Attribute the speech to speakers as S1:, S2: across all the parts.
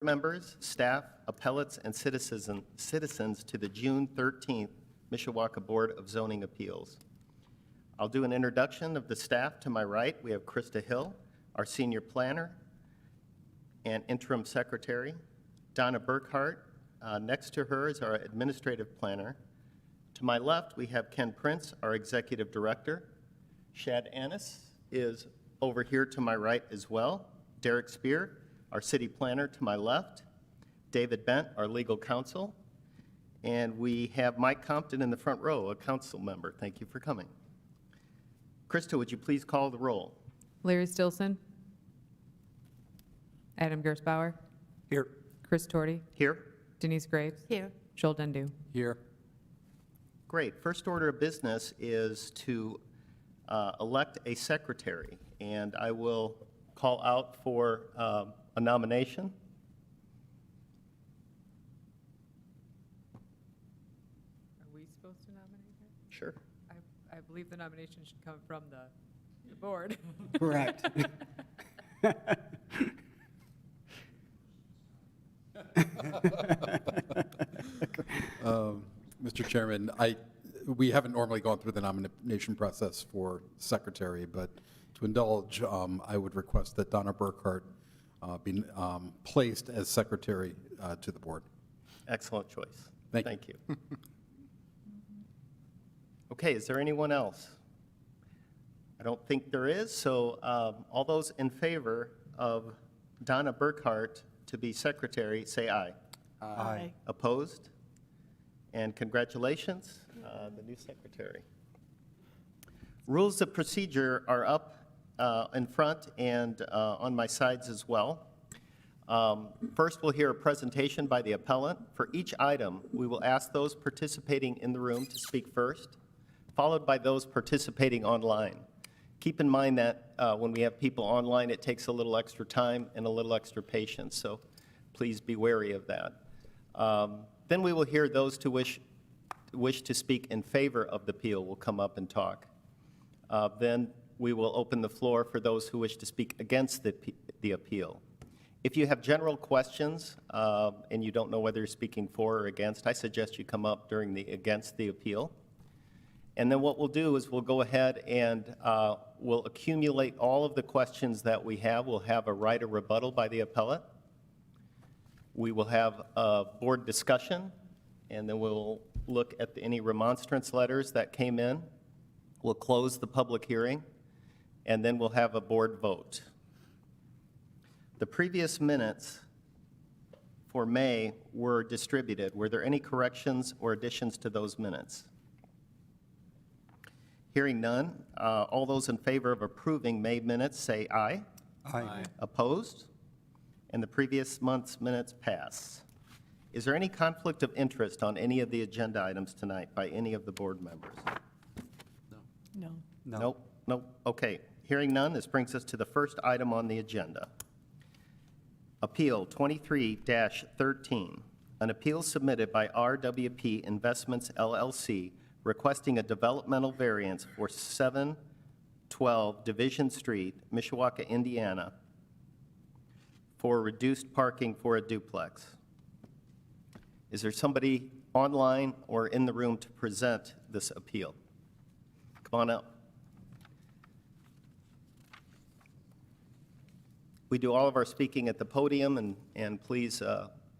S1: members, staff, appellates, and citizens to the June 13th Mishawaka Board of Zoning Appeals. I'll do an introduction of the staff. To my right, we have Krista Hill, our senior planner and interim secretary. Donna Burkhart, next to her is our administrative planner. To my left, we have Ken Prince, our executive director. Shad Annis is over here to my right as well. Derek Spear, our city planner, to my left. David Bent, our legal counsel. And we have Mike Compton in the front row, a council member. Thank you for coming. Krista, would you please call the roll?
S2: Larry Stilson. Adam Gersbauer.
S3: Here.
S2: Chris Torty.
S1: Here.
S2: Denise Graves.
S4: Here.
S2: Joel Dundu.
S3: Here.
S1: Great. First order of business is to elect a secretary, and I will call out for a nomination.
S2: Are we supposed to nominate her?
S1: Sure.
S2: I believe the nomination should come from the board.
S3: Correct.
S5: Mr. Chairman, we haven't normally gone through the nomination process for secretary, but to indulge, I would request that Donna Burkhart be placed as secretary to the board.
S1: Excellent choice.
S5: Thank you.
S1: you. Okay, is there anyone else? I don't think there is, so all those in favor of Donna Burkhart to be secretary, say aye.
S4: Aye.
S1: Opposed? And congratulations, the new secretary. Rules of procedure are up in front and on my sides as well. First, we'll hear a presentation by the appellant. For each item, we will ask those participating in the room to speak first, followed by those participating online. Keep in mind that when we have people online, it takes a little extra time and a little extra patience, so please be wary of that. Then we will hear those who wish to speak in favor of the appeal will come up and talk. Then we will open the floor for those who wish to speak against the appeal. If you have general questions and you don't know whether you're speaking for or against, I suggest you come up during the against the appeal. And then what we'll do is we'll go ahead and we'll accumulate all of the questions that we have. We'll have a right of rebuttal by the appellate. We will have a board discussion, and then we'll look at any remonstrance letters that came in. We'll close the public hearing, and then we'll have a board vote. The previous minutes for May were distributed. Were there any corrections or additions to those minutes? Hearing none, all those in favor of approving May minutes say aye.
S3: Aye.
S1: Opposed? And the previous month's minutes pass. Is there any conflict of interest on any of the agenda items tonight by any of the board members?
S4: No.
S3: No.
S1: Nope, nope. Okay, hearing none, this brings us to the first item on the agenda. Appeal 23-13, an appeal submitted by RWP Investments LLC requesting a developmental variance for 712 Division Street, Mishawaka, Indiana, for reduced parking for a duplex. Is there somebody online or in the room to present this appeal? Come on up. We do all of our speaking at the podium, and please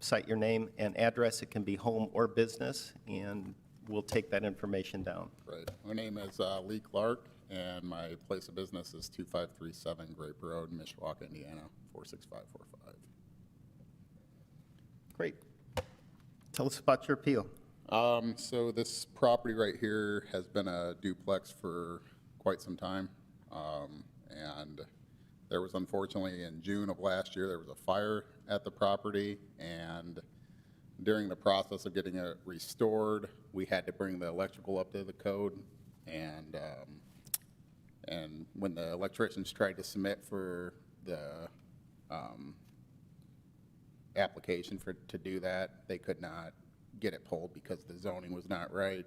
S1: cite your name and address. It can be home or business, and we'll take that information down.
S6: Right. My name is Lee Clark, and my place of business is 2537 Grape Road, Mishawaka, Indiana, 46545.
S1: Great. Tell us about your appeal.
S6: So this property right here has been a duplex for quite some time. And there was, unfortunately, in June of last year, there was a fire at the property, and during the process of getting it restored, we had to bring the electrical up to the code, and when the electricians tried to submit for the application to do that, they could not get it pulled because the zoning was not right,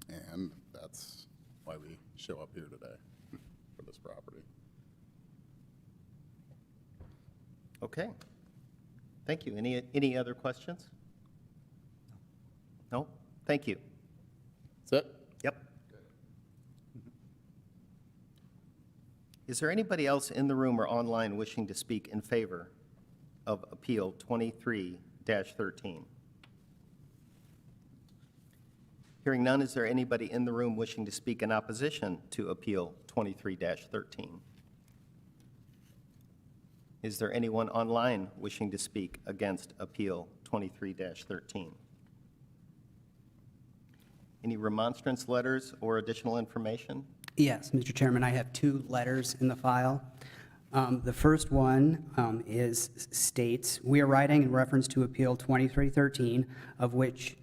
S6: and that's why we show up here today for this property.
S1: Okay. Thank you. Any other questions? No? Thank you.
S6: That's it?
S1: Yep. Is there anybody else in the room or online wishing to speak in favor of Appeal 23-13? Hearing none, is there anybody in the room wishing to speak in opposition to Appeal 23-13? Is there anyone online wishing to speak against Appeal 23-13? Any remonstrance letters or additional information?
S3: Yes, Mr. Chairman, I have 2 letters in the file. The first one states, "We are writing in reference to Appeal 2313, of which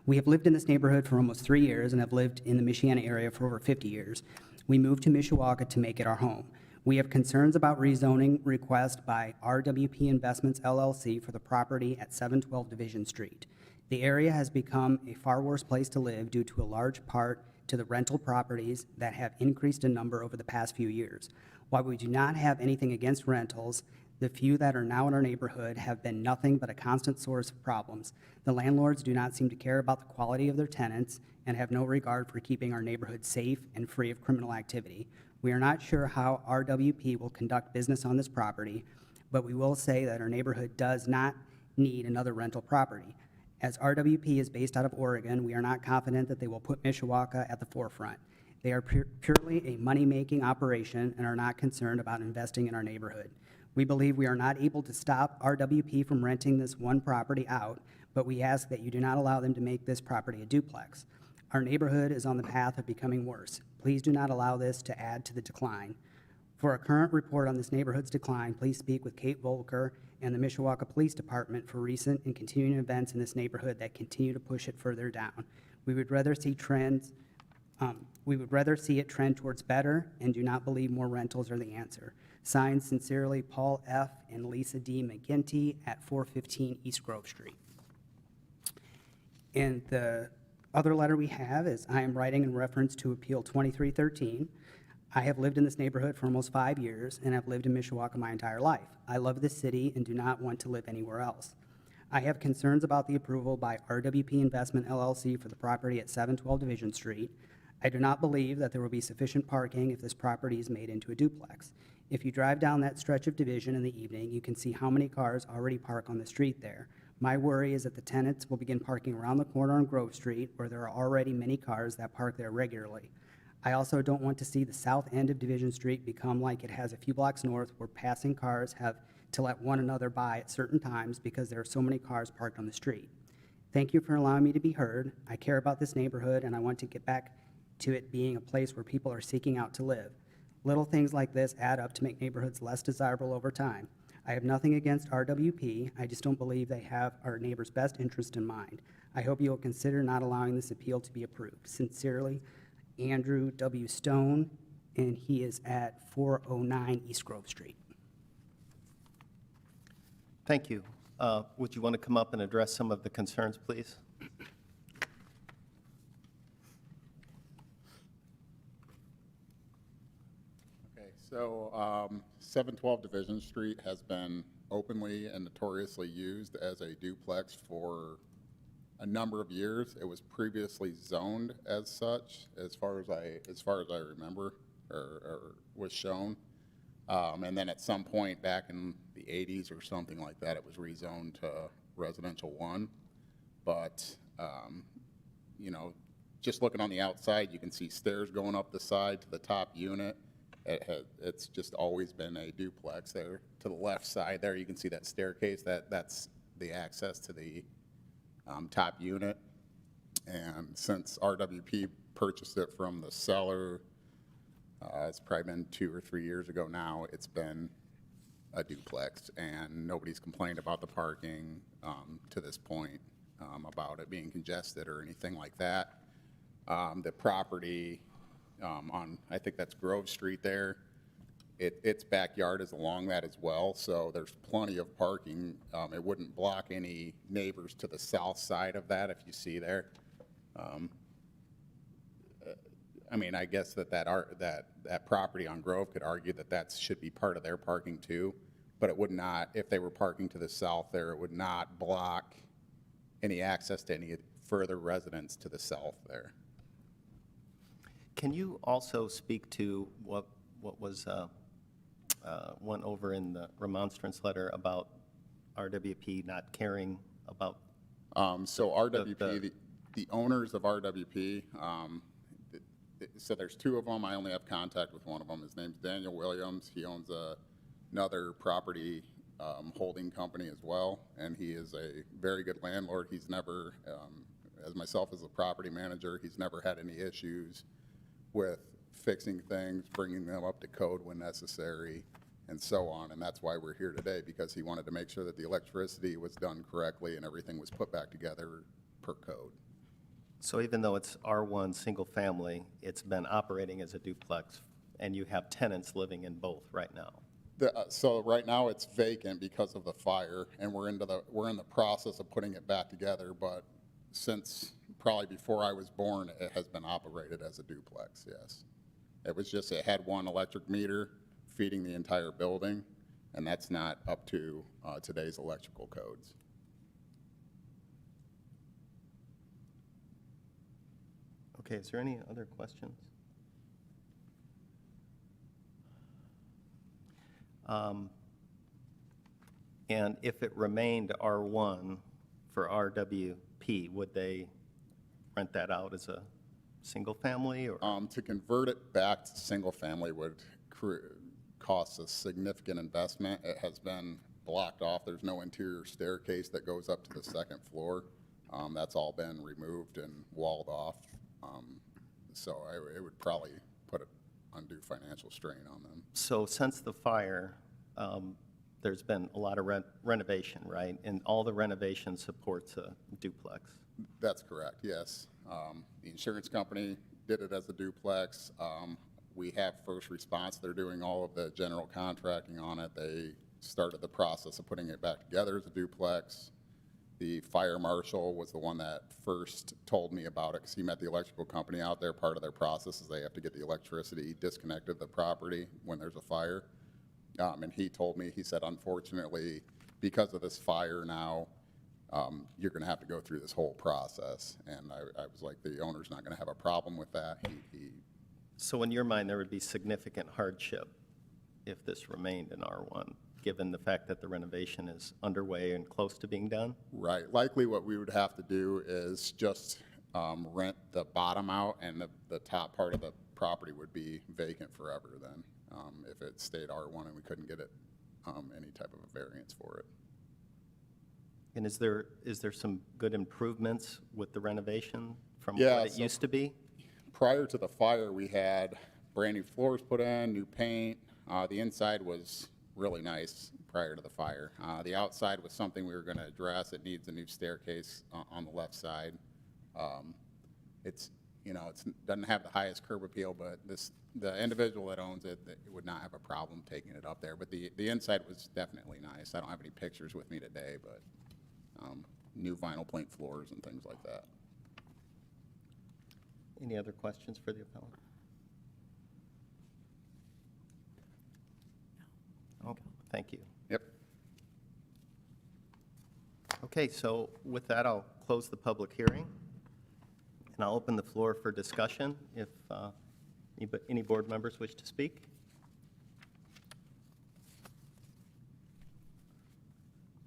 S3: we have lived in this neighborhood for almost 3 years and have lived in the Michiana area for over 50 years. We moved to Mishawaka to make it our home. We have concerns about rezoning request by RWP Investments LLC for the property at 712 Division Street. The area has become a far worse place to live due to a large part to the rental properties that have increased in number over the past few years. While we do not have anything against rentals, the few that are now in our neighborhood have been nothing but a constant source of problems. The landlords do not seem to care about the quality of their tenants and have no regard for keeping our neighborhood safe and free of criminal activity. We are not sure how RWP will conduct business on this property, but we will say that our neighborhood does not need another rental property. As RWP is based out of Oregon, we are not confident that they will put Mishawaka at the forefront. They are purely a money-making operation and are not concerned about investing in our neighborhood. We believe we are not able to stop RWP from renting this one property out, but we ask that you do not allow them to make this property a duplex. Our neighborhood is on the path of becoming worse. Please do not allow this to add to the decline. For a current report on this neighborhood's decline, please speak with Kate Volker and the Mishawaka Police Department for recent and continuing events in this neighborhood that continue to push it further down. We would rather see it trend towards better and do not believe more rentals are the answer. Signed sincerely, Paul F. and Lisa D. McGinty at 415 East Grove Street." And the other letter we have is, "I am writing in reference to Appeal 2313. I have lived in this neighborhood for almost 5 years and have lived in Mishawaka my entire life. I love this city and do not want to live anywhere else. I have concerns about the approval by RWP Investment LLC for the property at 712 Division Street. I do not believe that there will be sufficient parking if this property is made into a duplex. If you drive down that stretch of Division in the evening, you can see how many cars already park on the street there. My worry is that the tenants will begin parking around the corner on Grove Street, where there are already many cars that park there regularly. I also don't want to see the south end of Division Street become like it has a few blocks north, where passing cars have to let one another by at certain times because there are so many cars parked on the street. Thank you for allowing me to be heard. I care about this neighborhood, and I want to get back to it being a place where people are seeking out to live. Little things like this add up to make neighborhoods less desirable over time. I have nothing against RWP, I just don't believe they have our neighbors' best interest in mind. I hope you will consider not allowing this appeal to be approved. Sincerely, Andrew W. Stone, and he is at 409 East Grove Street."
S1: Thank you. Would you want to come up and address some of the concerns, please?
S6: Okay, so 712 Division Street has been openly and notoriously used as a duplex for a number of years. It was previously zoned as such, as far as I remember, or was shown. And then at some point back in the 80s or something like that, it was rezoned to residential 1. But, you know, just looking on the outside, you can see stairs going up the side to the top unit. It's just always been a duplex there. To the left side there, you can see that staircase. That's the access to the top unit. And since RWP purchased it from the seller, it's probably been 2 or 3 years ago now, it's been a duplex, and nobody's complained about the parking to this point, about it being congested or anything like that. The property on, I think that's Grove Street there, its backyard is along that as well, so there's plenty of parking. It wouldn't block any neighbors to the south side of that, if you see there. I mean, I guess that property on Grove could argue that should be part of their parking too, but it would not, if they were parking to the south there, it would not block any access to any further residents to the south there.
S1: Can you also speak to what was went over in the remonstrance letter about RWP not caring about?
S6: So RWP, the owners of RWP, so there's two of them. I only have contact with one of them. His name's Daniel Williams. He owns another property holding company as well, and he is a very good landlord. He's never, as myself as a property manager, he's never had any issues with fixing things, bringing them up to code when necessary, and so on. And that's why we're here today, because he wanted to make sure that the electricity was done correctly and everything was put back together per code.
S1: So even though it's R1 single family, it's been operating as a duplex, and you have tenants living in both right now?
S6: So right now it's vacant because of the fire, and we're in the process of putting it back together, but since probably before I was born, it has been operated as a duplex, yes. It had one electric meter feeding the entire building, and that's not up to today's electrical codes.
S1: Okay, is there any other questions? And if it remained R1 for RWP, would they rent that out as a single family, or?
S6: To convert it back to single family would cost a significant investment. It has been blocked off. There's no interior staircase that goes up to the second floor. That's all been removed and walled off. So it would probably put an undue financial strain on them.
S1: So since the fire, there's been a lot of renovation, right? And all the renovation supports a duplex?
S6: That's correct, yes. The insurance company did it as a duplex. We have first response. They're doing all of the general contracting on it. They started the process of putting it back together as a duplex. The fire marshal was the one that first told me about it, because he met the electrical company out there. Part of their process is they have to get the electricity disconnected of the property when there's a fire. And he told me, he said, unfortunately, because of this fire now, you're going to have to go through this whole process. And I was like, the owner's not going to have a problem with that.
S1: So in your mind, there would be significant hardship if this remained in R1, given the fact that the renovation is underway and close to being done?
S6: Right. Likely what we would have to do is just rent the bottom out, and the top part of the property would be vacant forever then, if it stayed R1 and we couldn't get it any type of a variance for it.
S1: And is there some good improvements with the renovation from
S6: Yeah,
S1: what it
S6: so-
S1: used to be?
S6: Prior to the fire, we had brand new floors put in, new paint. The inside was really nice prior to the fire. The outside was something we were going to address. It needs a new staircase on the left side. It doesn't have the highest curb appeal, but the individual that owns it would not have a problem taking it up there. But the inside was definitely nice. I don't have any pictures with me today, but new vinyl plank floors and things like that.
S1: Any other questions for the appellant? Oh, thank you.
S6: Yep.
S1: Okay, so with that, I'll close the public hearing, and I'll open the floor for discussion if any board members wish to speak.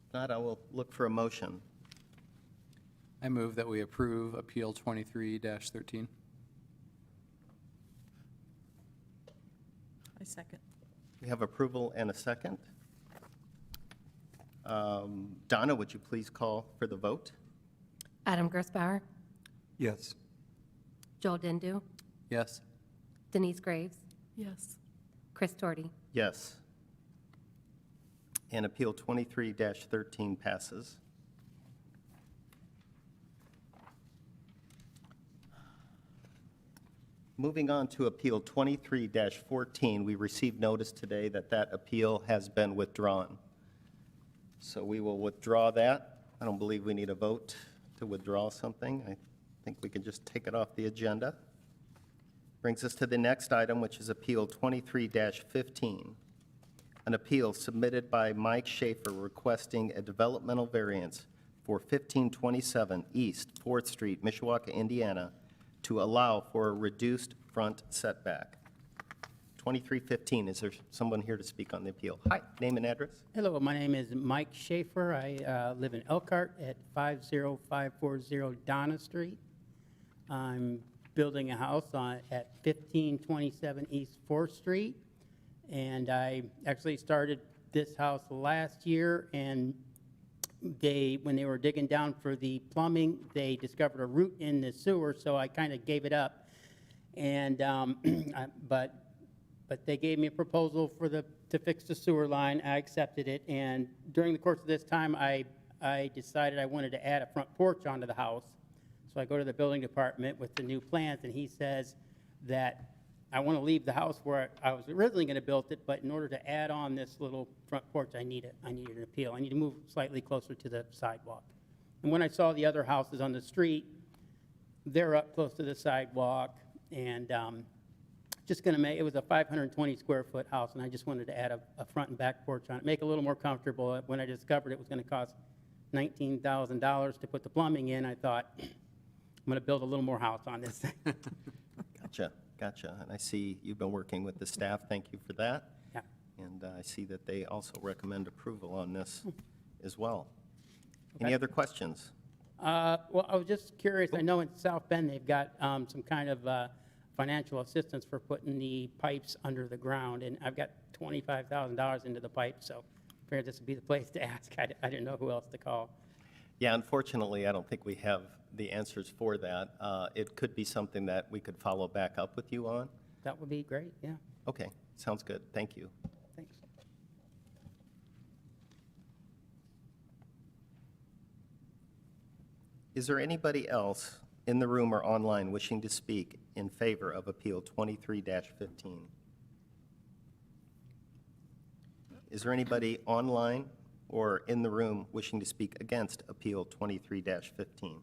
S1: If not, I will look for a motion.
S7: I move that we approve Appeal 23-13.
S4: I second.
S1: We have approval and a second. Donna, would you please call for the vote?
S8: Adam Gersbauer,
S5: Yes.
S8: Joel Dindu,
S7: Yes.
S8: Denise Graves,
S4: Yes.
S8: Chris Torty.
S1: Yes. And Appeal 23-13 passes. Moving on to Appeal 23-14, we received notice today that that appeal has been withdrawn. So we will withdraw that. I don't believe we need a vote to withdraw something. I think we can just take it off the agenda. Brings us to the next item, which is Appeal 23-15. An appeal submitted by Mike Schaefer requesting a developmental variance for 1527 East 4th Street, Mishawaka, Indiana, to allow for a reduced front setback. 2315, is there someone here to speak on the appeal? Hi, name and address?
S9: Hello, my name is Mike Schaefer. I live in Elkhart at 50540 Donna Street. I'm building a house at 1527 East 4th Street, and I actually started this house last year, and when they were digging down for the plumbing, they discovered a root in the sewer, so I kind of gave it up. And, but they gave me a proposal to fix the sewer line. I accepted it, and during the course of this time, I decided I wanted to add a front porch onto the house. So I go to the building department with the new plans, and he says that I want to leave the house where I was originally going to build it, but in order to add on this little front porch, I need an appeal. I need to move slightly closer to the sidewalk. And when I saw the other houses on the street, they're up close to the sidewalk, and just going to make, it was a 520 square foot house, and I just wanted to add a front and back porch on it, make it a little more comfortable. When I discovered it was going to cost $19,000 to put the plumbing in, I thought, I'm going to build a little more house on this thing.
S1: Gotcha. And I see you've been working with the staff. Thank you for that.
S9: Yeah.
S1: And I see that they also recommend approval on this as well. Any
S9: Okay.
S1: other questions?
S9: Well, I was just curious, I know in South Bend, they've got some kind of financial assistance for putting the pipes under the ground, and I've got $25,000 into the pipe, so I figured this would be the place to ask. I didn't know who else to call.
S1: Yeah, unfortunately, I don't think we have the answers for that. It could be something that we could follow back up with you on.
S9: That would be great, yeah,
S1: Okay, sounds good. Thank you.
S9: thanks.
S1: Is there anybody else in the room or online wishing to speak in favor of Appeal 23-15? Is there anybody online or in the room wishing to speak against Appeal 23-15?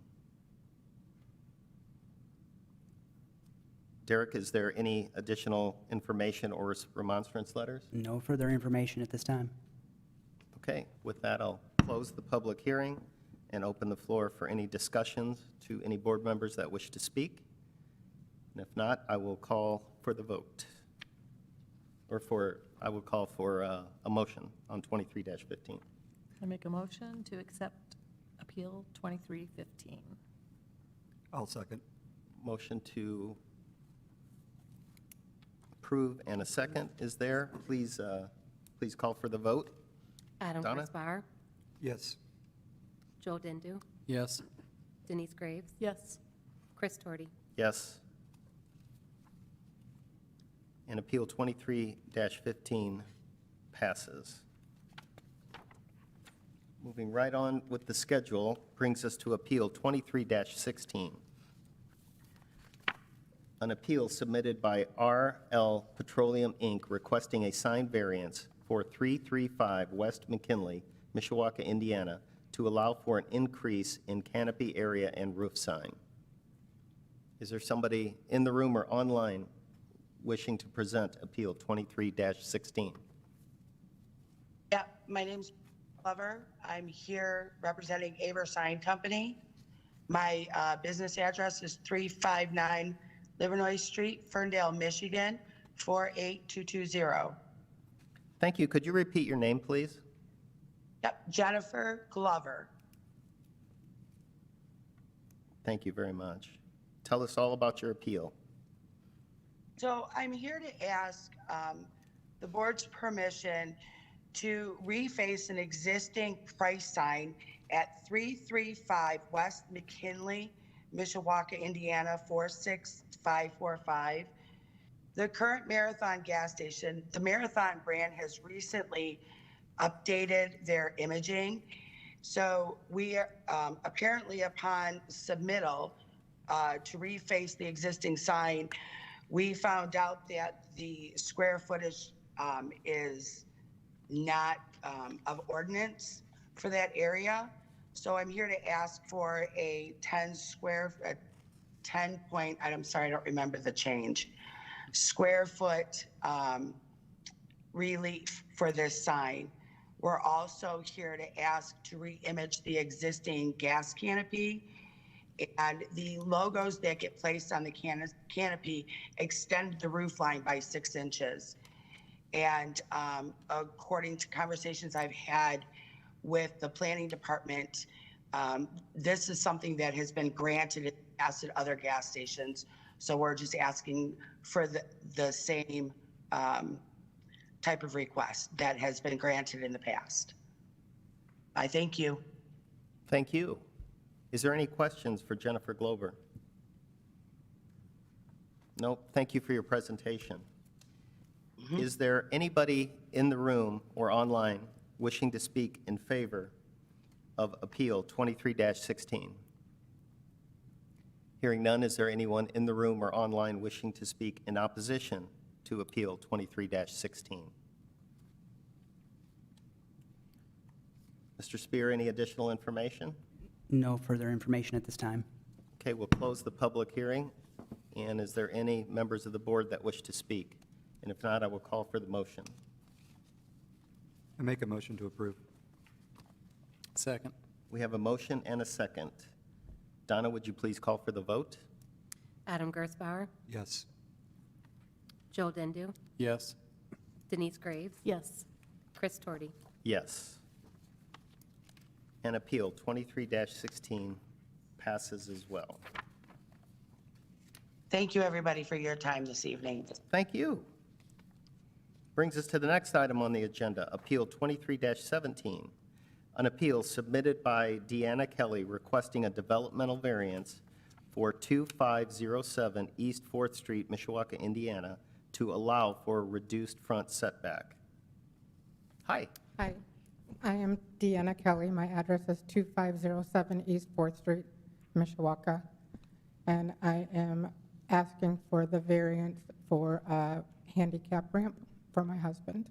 S1: Derek, is there any additional information or remonstrance letters?
S3: No further information at this time.
S1: Okay, with that, I'll close the public hearing and open the floor for any discussions to any board members that wish to speak. And if not, I will call for the vote. I will call for a motion on 23-15.
S4: I make a motion to accept Appeal 2315.
S10: I'll second.
S1: Motion to approve and a second is there. Please call for the vote.
S8: Adam
S1: Donna?
S8: Gersbauer,
S10: Yes.
S8: Joel Dindu,
S7: Yes.
S8: Denise Graves,
S4: Yes.
S8: Chris Torty.
S1: Yes. And Appeal 23-15 passes. Moving right on with the schedule brings us to Appeal 23-16. An appeal submitted by RL Petroleum, Inc. requesting a sign variance for 335 West McKinley, Mishawaka, Indiana, to allow for an increase in canopy area and roof sign. Is there somebody in the room or online wishing to present Appeal 23-16?
S11: Yeah, my name's Glover. I'm here representing Aber Sign Company. My business address is 359 Livernois Street, Ferndale, Michigan, 48220.
S1: Thank you. Could you repeat your name, please?
S11: Yep, Jennifer Glover.
S1: Thank you very much. Tell us all about your appeal.
S11: So I'm here to ask the board's permission to reface an existing price sign at 335 West McKinley, Mishawaka, Indiana, 46545. The current Marathon gas station, the Marathon brand has recently updated their imaging. So we apparently upon submittal to reface the existing sign, we found out that the square footage is not of ordinance for that area. So I'm here to ask for a 10 point, I'm sorry, I don't remember the change, square foot relief for this sign. We're also here to ask to re-image the existing gas canopy, and the logos that get placed on the canopy extend the roof line by 6 inches. And according to conversations I've had with the planning department, this is something that has been granted in the past at other gas stations. So we're just asking for the same type of request that has been granted in the past. I thank you.
S1: Thank you. Is there any questions for Jennifer Glover? Nope. Thank you for your presentation. Is there anybody in the room or online wishing to speak in favor of Appeal 23-16? Hearing none, is there anyone in the room or online wishing to speak in opposition to Appeal 23-16? Mr. Spear, any additional information?
S3: No further information at this time.
S1: Okay, we'll close the public hearing. And is there any members of the board that wish to speak? And if not, I will call for the motion.
S10: I make a motion to approve.
S7: Second.
S1: We have a motion and a second. Donna, would you please call for the vote?
S8: Adam Gersbauer,
S10: Yes.
S8: Joel Dendu,
S7: Yes.
S8: Denise Graves,
S4: Yes.
S8: Chris Torty.
S1: Yes. And Appeal 23-16 passes as well.
S11: Thank you, everybody, for your time this evening.
S1: Thank you. Brings us to the next item on the agenda, Appeal 23-17, an appeal submitted by Deanna Kelly requesting a developmental variance for 2507 East 4th Street, Mishawaka, Indiana, to allow for a reduced front setback. Hi.
S12: Hi, I am Deanna Kelly. My address is 2507 East 4th Street, Mishawaka, and I am asking for the variance for a handicap ramp for my husband.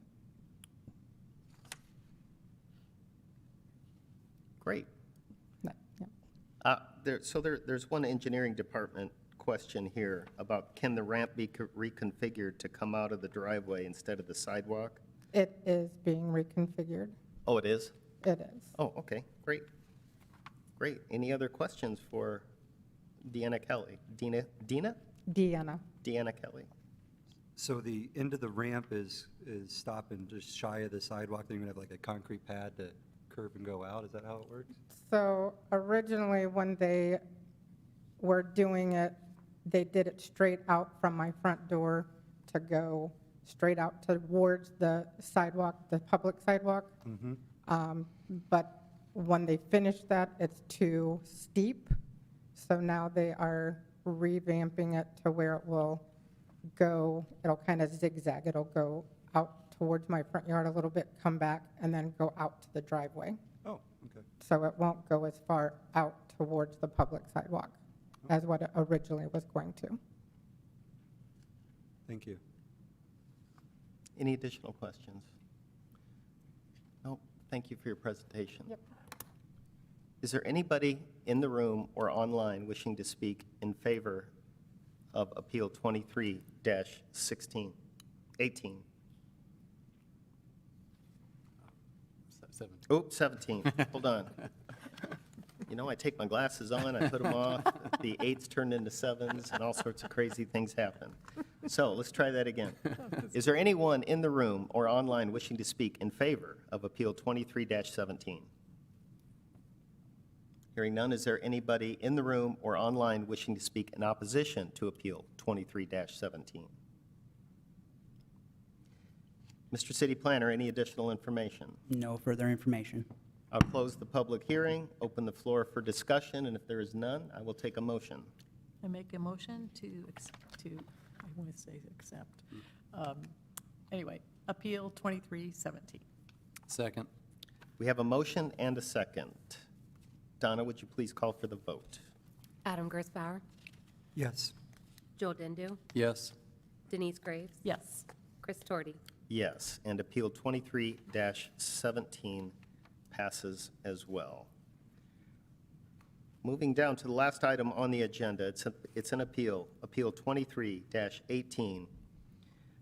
S1: Great.
S12: Yeah.
S1: There's one engineering department question here about can the ramp be reconfigured to come out of the driveway instead of the sidewalk?
S12: It is being reconfigured.
S1: Oh, it is?
S12: It is.
S1: Oh, okay, great. Great. Any other questions for Deanna Kelly? Deanna
S12: Deanna.
S1: Kelly.
S10: So the end of the ramp is stopping just shy of the sidewalk, then you're gonna have like a concrete pad to curve and go out, is that how it works?
S12: So originally, when they were doing it, they did it straight out from my front door to go straight out towards the sidewalk, the public sidewalk. But when they finished that, it's too steep. So now they are revamping it to where it will go, it'll kind of zigzag. It'll go out towards my front yard a little bit, come back, and then go out to the driveway.
S10: Oh, okay.
S12: So it won't go as far out towards the public sidewalk as what it originally was going to.
S10: Thank you.
S1: Any additional questions? No, thank you for your presentation.
S12: Yep.
S1: Is there anybody in the room or online wishing to speak in favor of Appeal 23-18? Oh, 17, hold on. You know, I take my glasses on, I put them off, the 8s turned into 7s, and all sorts of crazy things happen. So let's try that again. Is there anyone in the room or online wishing to speak in favor of Appeal 23-17? Hearing none, is there anybody in the room or online wishing to speak in opposition to Appeal 23-17? Mr. City Planner, any additional information?
S3: No further information.
S1: I'll close the public hearing, open the floor for discussion, and if there is none, I will take a motion.
S4: I make a motion I want to say accept. Anyway, Appeal 2317.
S7: Second.
S1: We have a motion and a second. Donna, would you please call for the vote?
S8: Adam Gersbauer,
S10: Yes.
S8: Joel Dendu,
S7: Yes.
S8: Denise Graves,
S4: Yes.
S8: Chris Torty.
S1: Yes, and Appeal 23-17 passes as well. Moving down to the last item on the agenda, it's an appeal, Appeal 23-18,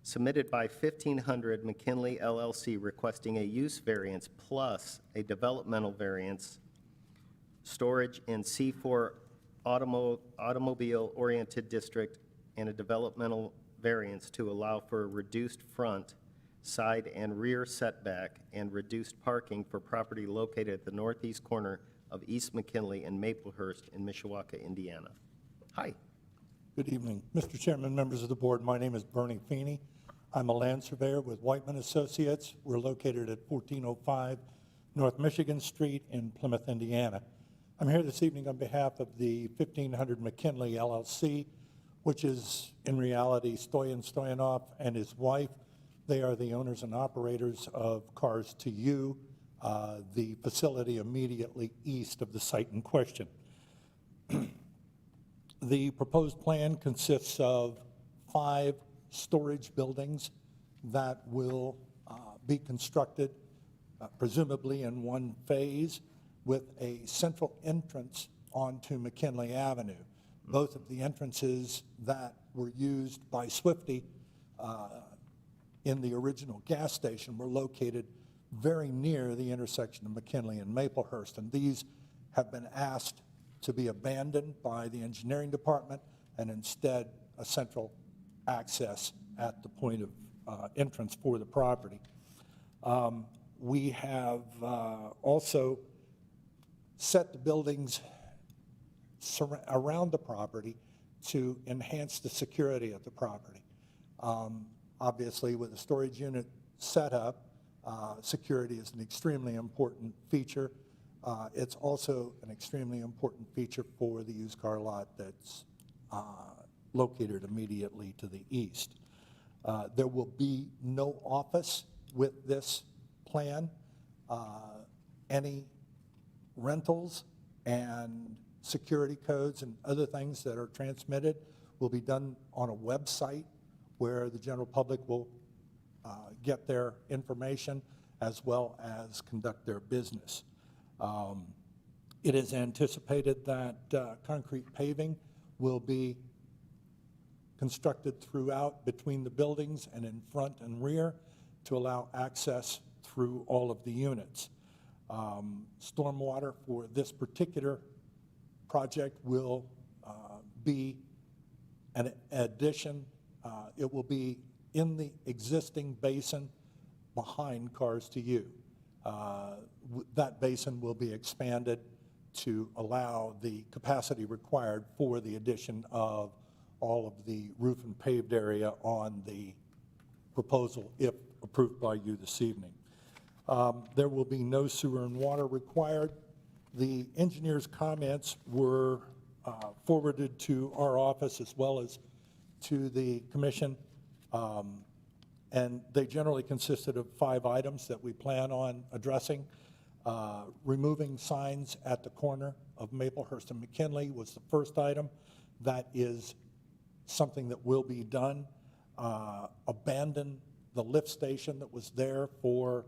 S1: submitted by 1500 McKinley LLC requesting a use variance plus a developmental variance, storage in C4 automobile-oriented district, and a developmental variance to allow for a reduced front, side, and rear setback and reduced parking for property located at the northeast corner of East McKinley and Maplehurst in Mishawaka, Indiana. Hi.
S13: Good evening. Mr. Chairman, members of the board, my name is Bernie Feeney. I'm a land surveyor with Whiteman Associates. We're located at 1405 North Michigan Street in Plymouth, Indiana. I'm here this evening on behalf of the 1500 McKinley LLC, which is in reality Stoyan Stoyanov and his wife. They are the owners and operators of Cars to You, the facility immediately east of the site in question. The proposed plan consists of 5 storage buildings that will be constructed presumably in one phase with a central entrance onto McKinley Avenue. Both of the entrances that were used by Swifty in the original gas station were located very near the intersection of McKinley and Maplehurst, and these have been asked to be abandoned by the engineering department and instead a central access at the point of entrance for the property. We have also set the buildings around the property to enhance the security of the property. Obviously, with a storage unit set up, security is an extremely important feature. It's also an extremely important feature for the used car lot that's located immediately to the east. There will be no office with this plan. Any rentals and security codes and other things that are transmitted will be done on a website where the general public will get their information as well as conduct their business. It is anticipated that concrete paving will be constructed throughout between the buildings and in front and rear to allow access through all of the units. Stormwater for this particular project will be an addition. It will be in the existing basin behind Cars to You. That basin will be expanded to allow the capacity required for the addition of all of the roof and paved area on the proposal if approved by you this evening. There will be no sewer and water required. The engineer's comments were forwarded to our office as well as to the commission, and they generally consisted of 5 items that we plan on addressing. Removing signs at the corner of Maplehurst and McKinley was the first item. That is something that will be done. Abandon the lift station that was there for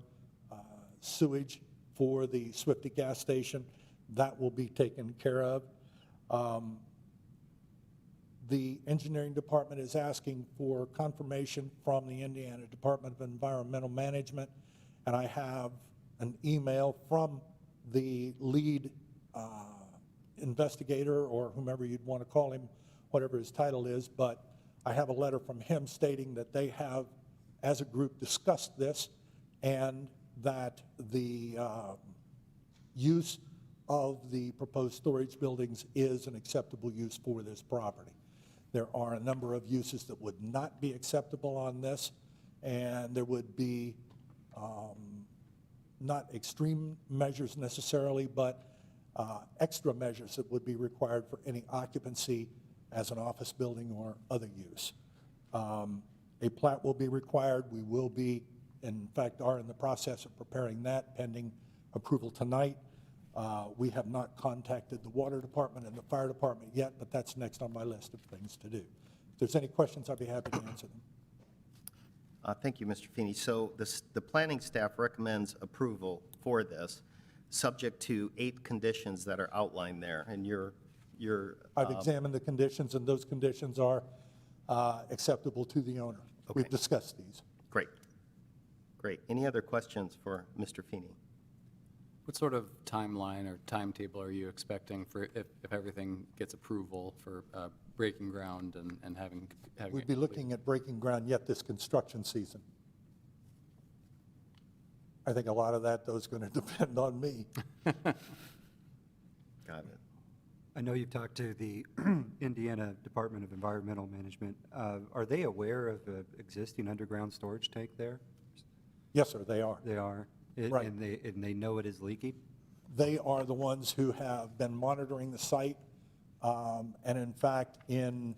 S13: sewage for the Swifty gas station. That will be taken care of. The engineering department is asking for confirmation from the Indiana Department of Environmental Management, and I have an email from the lead investigator, or whomever you'd want to call him, whatever his title is, but I have a letter from him stating that they have, as a group, discussed this and that the use of the proposed storage buildings is an acceptable use for this property. There are a number of uses that would not be acceptable on this, and there would be not extreme measures necessarily, but extra measures that would be required for any occupancy as an office building or other use. A plat will be required. We will be, in fact, are in the process of preparing that pending approval tonight. We have not contacted the water department and the fire department yet, but that's next on my list of things to do. If there's any questions, I'd be happy to answer them.
S1: Thank you, Mr. Feeney. So the planning staff recommends approval for this, subject to 8 conditions that are outlined there, and
S13: I've examined the conditions, and those conditions are acceptable to the owner. We've discussed these.
S1: Great. Great. Any other questions for Mr. Feeney?
S7: What sort of timeline or timetable are you expecting for if everything gets approval for breaking ground and having?
S13: We'd be looking at breaking ground yet this construction season. I think a lot of that, though, is going to depend on me.
S1: Got it.
S10: I know you've talked to the Indiana Department of Environmental Management. Are they aware of the existing underground storage tank there?
S13: Yes, sir, they are.
S10: They are?
S13: Right.
S10: And they know it is leaking?
S13: They are the ones who have been monitoring the site. And in fact, in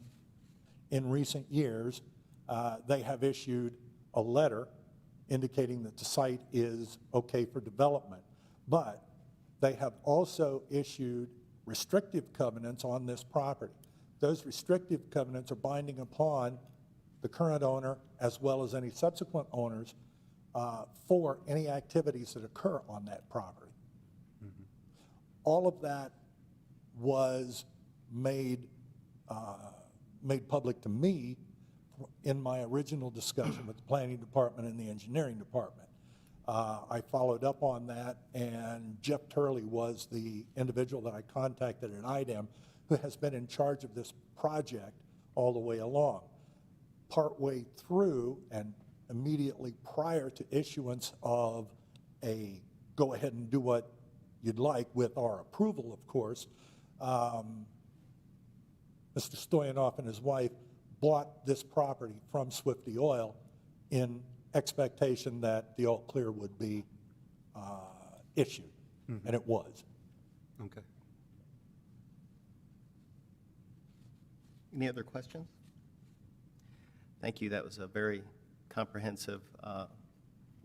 S13: recent years, they have issued a letter indicating that the site is okay for development. But they have also issued restrictive covenants on this property. Those restrictive covenants are binding upon the current owner as well as any subsequent owners for any activities that occur on that property. All of that was made public to me in my original discussion with the planning department and the engineering department. I followed up on that, and Jeff Turley was the individual that I contacted at IDEM, who has been in charge of this project all the way along. Partway through and immediately prior to issuance of a go ahead and do what you'd like with our approval, of course, Mr. Stoyanov and his wife bought this property from Swifty Oil in expectation that the all clear would be issued, and it was.
S10: Okay.
S1: Any other questions? Thank you. That was a very comprehensive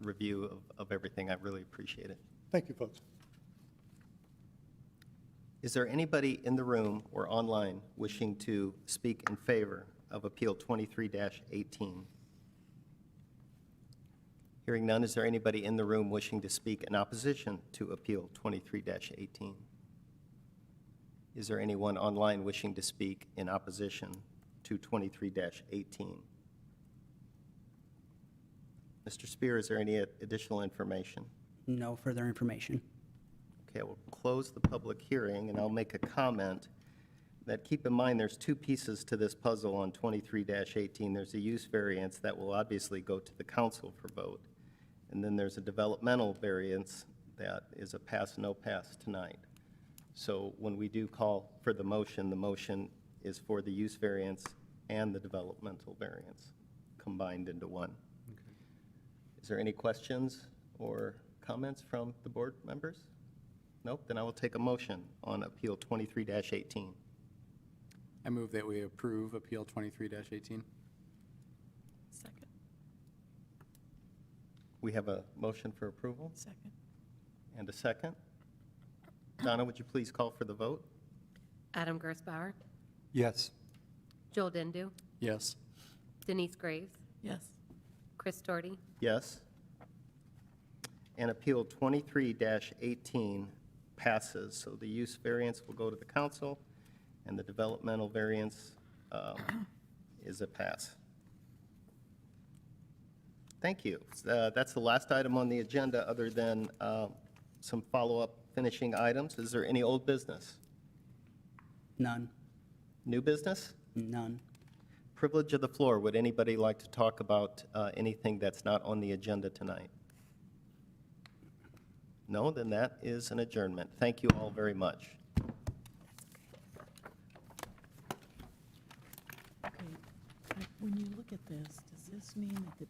S1: review of everything. I really appreciate it.
S13: Thank you, folks.
S1: Is there anybody in the room or online wishing to speak in favor of Appeal 23-18? Hearing none, is there anybody in the room wishing to speak in opposition to Appeal 23-18? Is there anyone online wishing to speak in opposition to 23-18? Mr. Spear, is there any additional information?
S3: No further information.
S1: Okay, I will close the public hearing, and I'll make a comment that keep in mind there's two pieces to this puzzle on 23-18. There's a use variance that will obviously go to the council for vote, and then there's a developmental variance that is a pass, no pass tonight. So when we do call for the motion is for the use variance and the developmental variance combined into one.
S10: Okay.
S1: Is there any questions or comments from the board members? Nope, then I will take a motion on Appeal 23-18.
S7: I move that we approve Appeal 23-18.
S4: Second.
S1: We have a motion for approval
S4: Second.
S1: and a second. Donna, would you please call for the vote?
S8: Adam Gersbauer,
S10: Yes.
S8: Joel Dindu,
S7: Yes.
S8: Denise Graves,
S4: Yes.
S8: Chris Doherty,
S1: Yes. And Appeal 23-18 passes, so the use variance will go to the council, and the developmental variance is a pass. Thank you. That's the last item on the agenda, other than some follow-up finishing items. Is there any old business?
S3: None.
S1: New business?
S3: None.
S1: Privilege of the floor. Would anybody like to talk about anything that's not on the agenda tonight? No, then that is an adjournment. Thank you all very much.
S4: Okay, when you look at this, does this mean that the